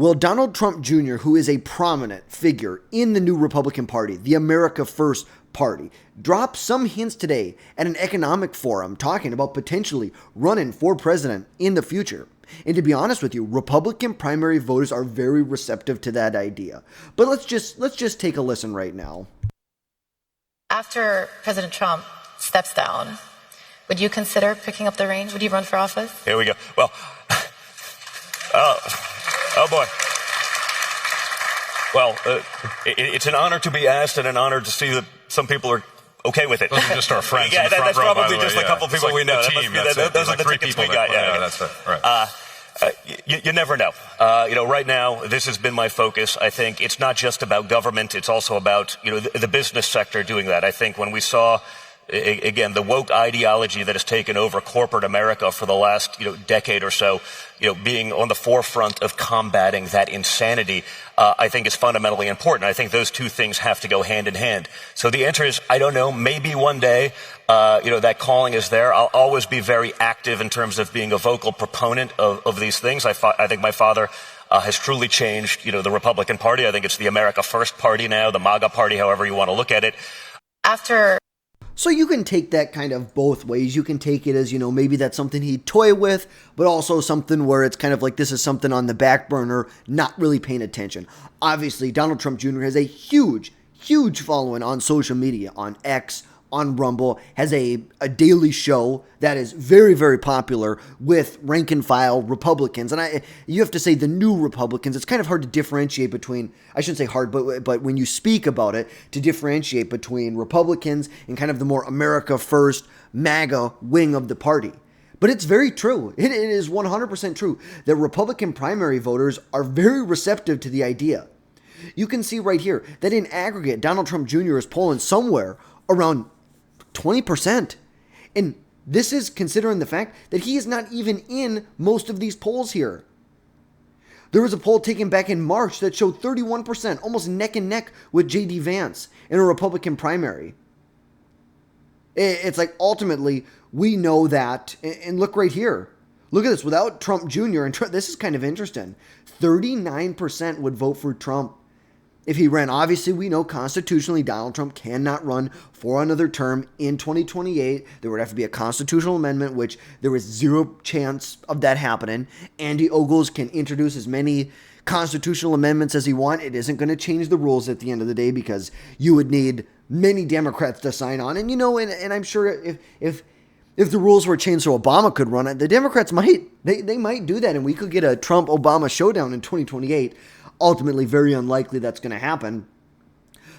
Will Donald Trump Jr., who is a prominent figure in the new Republican Party, the America First Party, dropped some hints today at an economic forum talking about potentially running for president in the future? And to be honest with you, Republican primary voters are very receptive to that idea. But let's just take a listen right now. After President Trump steps down, would you consider picking up the reins? Would you run for office? Here we go. Well, oh boy. Well, it's an honor to be asked and an honor to see that some people are okay with it. Those are just our friends. Yeah, in the front that's row, probably just a couple people we know. Those are the three tickets people we got. Yeah, that's it. Right. You never know. Right now, this has been my focus. I think it's not just about government. It's also about, the business sector doing that. I think when we saw, again, the woke ideology that has taken over corporate America for the last, decade or so, being on the forefront of combating that insanity, I think is fundamentally important. I think those two things have to go hand in hand. So the answer is, I don't know, maybe one day, that calling is there. I'll always be very active in terms of being a vocal proponent of these things. I think my father has truly changed, the Republican Party. I think it's the America First Party now, the MAGA Party, however you want to look at it. So you can take that kind of both ways. You can take it as, maybe that's something he'd toy with, but also something where it's kind of like this is something on the back burner, not really paying attention. Obviously, Donald Trump Jr. has a huge, huge following on social media, on X, on Rumble, has a daily show that is very, very popular with rank and file Republicans. And you have to say the new Republicans, it's kind of hard to differentiate between, I shouldn't say hard, but when you speak about it, to differentiate between Republicans and kind of the more America First, MAGA wing of the party. But it's very true. It is 100% true that Republican primary voters are very receptive to the idea. You can see right here that in aggregate, Donald Trump Jr. is polling somewhere around 20%. And this is considering the fact that he is not even in most of these polls here. There was a poll taken back in March that showed 31%, almost neck and neck with J.D. Vance in a Republican primary. It's like ultimately we know that, and look right here. Look at this, without Trump Jr., and this is kind of interesting, 39% would vote for Trump if he ran. Obviously, we know constitutionally Donald Trump cannot run for another term in 2028. There would have to be a constitutional amendment, which there is zero chance of that happening. Andy Ogles can introduce as many constitutional amendments as he wants. It isn't going to change the rules at the end of the day because you would need many Democrats to sign on. And, and I'm sure if the rules were changed so Obama could run it, the Democrats might do that, and we could get a Trump-Obama showdown in 2028. Ultimately, very unlikely that's going to happen.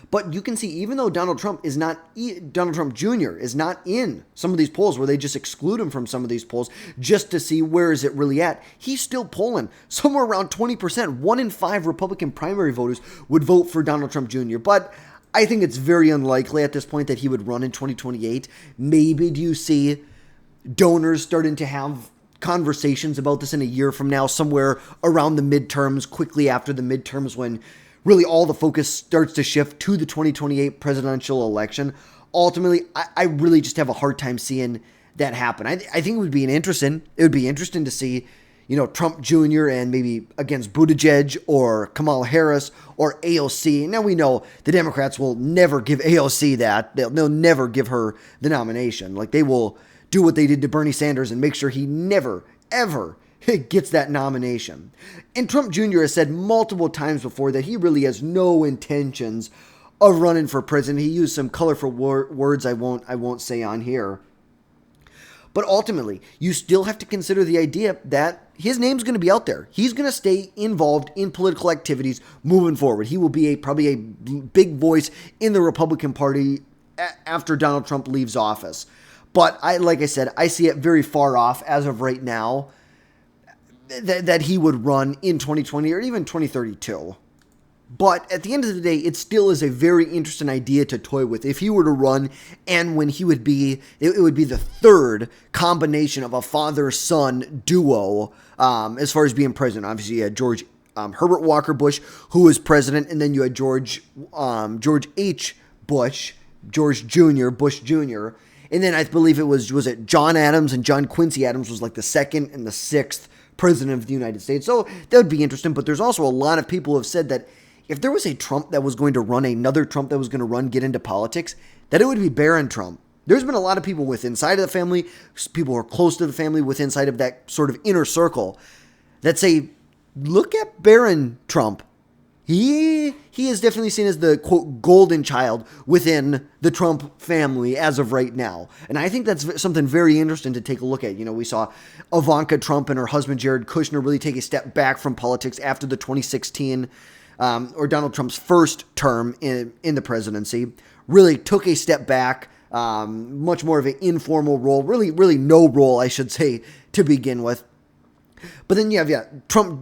But you can see, even though Donald Trump Jr. is not in some of these polls where they just exclude him from some of these polls just to see where is it really at, he's still polling somewhere around 20%. 1 in 5 Republican primary voters would vote for Donald Trump Jr. But I think it's very unlikely at this point that he would run in 2028. Maybe do you see donors starting to have conversations about this in a year from now, somewhere around the midterms, quickly after the midterms, when really all the focus starts to shift to the 2028 presidential election. Ultimately, I really just have a hard time seeing that happen. I think it would be interesting to see, Trump Jr. and maybe against Buttigieg or Kamala Harris or AOC. Now we know the Democrats will never give AOC that. They'll never give her the nomination. Like, they will do what they did to Bernie Sanders and make sure he never, ever gets that nomination. And Trump Jr. has said multiple times before that he really has no intentions of running for president. He used some colorful words I won't say on here. But ultimately, you still have to consider the idea that his name's going to be out there. He's going to stay involved in political activities moving forward. He will be probably a big voice in the Republican Party after Donald Trump leaves office. But like I said, I see it very far off as of right now that he would run in 2020 or even 2032. But at the end of the day, it still is a very interesting idea to toy with. If he were to run, and when he would be, it would be the third combination of a father-son duo as far as being president. Obviously, you had George Herbert Walker Bush, who was president, and then you had George H. Bush, George Jr., Bush Jr., and then I believe it was it John Adams and John Quincy Adams was like the second and the sixth president of the United States. So that would be interesting. But there's also a lot of people who have said that if there was a Trump that was going to run, another Trump that was going to run, get into politics, that it would be Barron Trump. There's been a lot of people with inside of the family, people who are close to the family with inside of that sort of inner circle that say, look at Barron Trump. He is definitely seen as the, quote, golden child within the Trump family as of right now. And I think that's something very interesting to take a look at. You know, we saw Ivanka Trump and her husband Jared Kushner really take a step back from politics after the 2016 or Donald Trump's first term in the presidency. Really took a step back, much more of an informal role, really no role, I should say, to begin with. But then you have,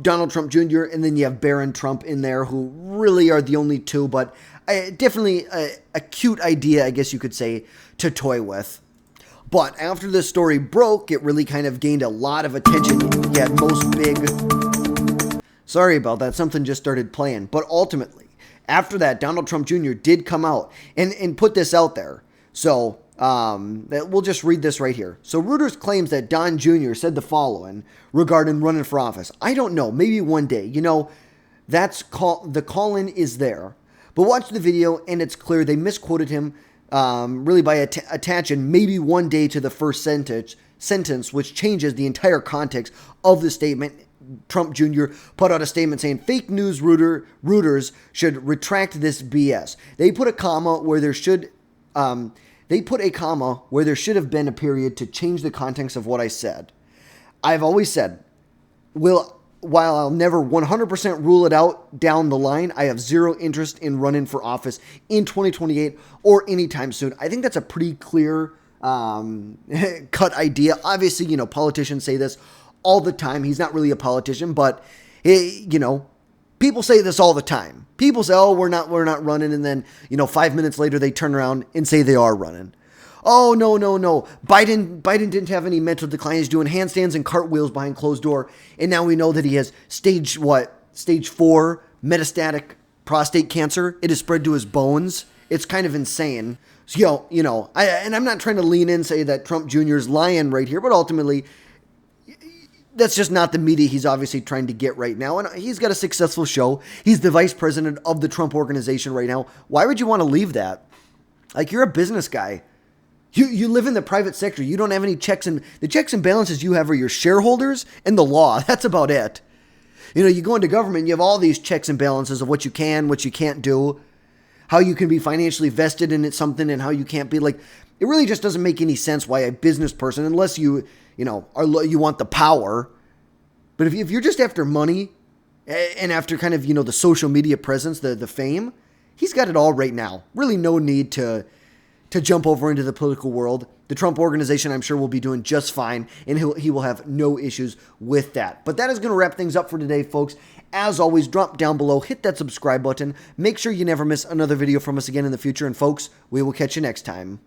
Donald Trump Jr., and then you have Barron Trump in there, who really are the only two, but definitely a cute idea, I guess you could say, to toy with. But after this story broke, it really kind of gained a lot of attention. Yeah, most big... Sorry about that, something just started playing. But ultimately, after that, Donald Trump Jr. did come out and put this out there. So... we'll just read this right here. So Reuters claims that Don Jr. said the following regarding running for office. I don't know. Maybe one day. You know, the call-in is there. But watch the video and it's clear they misquoted him really by attaching maybe one day to the first sentence, which changes the entire context of the statement. Trump Jr. put out a statement saying fake news Reuters should retract this BS. They put a comma where there should... They put a comma where there should have been a period to change the context of what I said. I've always said, while I'll never 100% rule it out down the line, I have zero interest in running for office in 2028 or anytime soon. I think that's a pretty clear cut idea. Obviously, you know, politicians say this all the time. He's not really a politician, but, you know, people say this all the time. People say, oh, we're not running. And then, you know, 5 minutes later, they turn around and say they are running. Oh, no. Biden didn't have any mental decline. He's doing handstands and cartwheels behind closed door. And now we know that he has stage 4 metastatic prostate cancer. It has spread to his bones. It's kind of insane. So, you know, I'm not trying to lean in and say that Trump Jr. is lying right here, but ultimately, that's just not the media he's obviously trying to get right now. And he's got a successful show. He's the vice president of the Trump organization right now. Why would you want to leave that? Like, you're a business guy. You live in the private sector. You don't have any the checks and balances you have are your shareholders and the law. That's about it. You know, you go into government, you have all these checks and balances of what you can, what you can't do, how you can be financially vested in something and how you can't be. Like, it really just doesn't make any sense why a business person, unless you want the power. But if you're just after money and after kind of, you know, the social media presence, the fame, he's got it all right now. Really no need to jump over into the political world. The Trump organization, I'm sure, will be doing just fine, and he will have no issues with that. But that is going to wrap things up for today, folks. As always, drop down below, hit that subscribe button. Make sure you never miss another video from us again in the future. And folks, we will catch you next time.